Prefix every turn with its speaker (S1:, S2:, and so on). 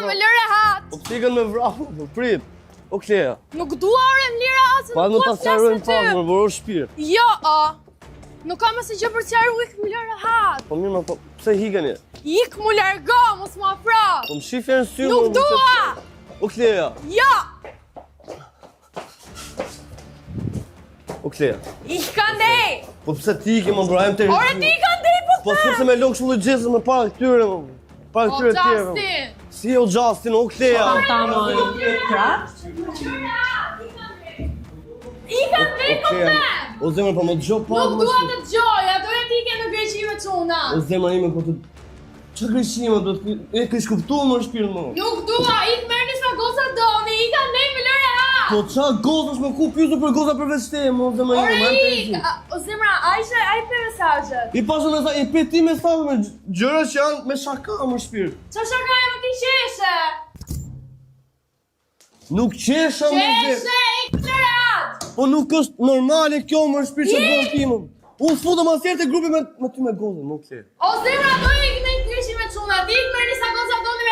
S1: më lëre hat.
S2: Po pikën me vrapë, po prit. O Kleja.
S1: Nuk dua ore më lira asë.
S2: Pa më ta sqarojmë pak, më voro shpirt.
S1: Jo, nuk kam asë gjë për të sqaruar, ik më lëre hat.
S2: Po mirë, po pse hikeni?
S1: Ik mu largo, mos më afro.
S2: Po më shifje në sy.
S1: Nuk dua.
S2: O Kleja.
S1: Jo.
S2: O Kleja.
S1: Ik ka ndej.
S2: Po pse ti iki më mbrajmë të
S1: Ore ti ka ndej po.
S2: Po sepse me lokë shullu gjezë më para këtyre më. Para këtyre tjere.
S1: Justin.
S2: Si o Justin, o Kleja.
S1: I ka ndej komplet.
S2: O zemër, po më dëgjo pa.
S1: Nuk dua të dëgjoja, doja ti ke në greqime çuna.
S2: O zemër ime, po të... Qa greqime, do të... E kësh kuptu më shpirë më.
S1: Nuk dua, ik merrni sa goza doni, i ka ndej më lëre ha.
S2: Po qa gozash më ku pjusu për goza për vesteje, më o zemër ime,
S1: Ore
S2: më
S1: ik, o zemra, ai pe mesazhet.
S2: I pasë me i pe ti mesazhe me gjëra që janë me shaka më shpirë.
S1: Qa shaka e më ti qeshe?
S2: Nuk qesha më dhe.
S1: Qeshe, ik më lëre hat.
S2: Po nuk është normale kjo më shpirë që bërë timëm. Unë futa ma sjerë të grupi me ty me gozën, nuk se.
S1: O zemra, doja ik në greqime çuna, ti ik merrni sa goza doni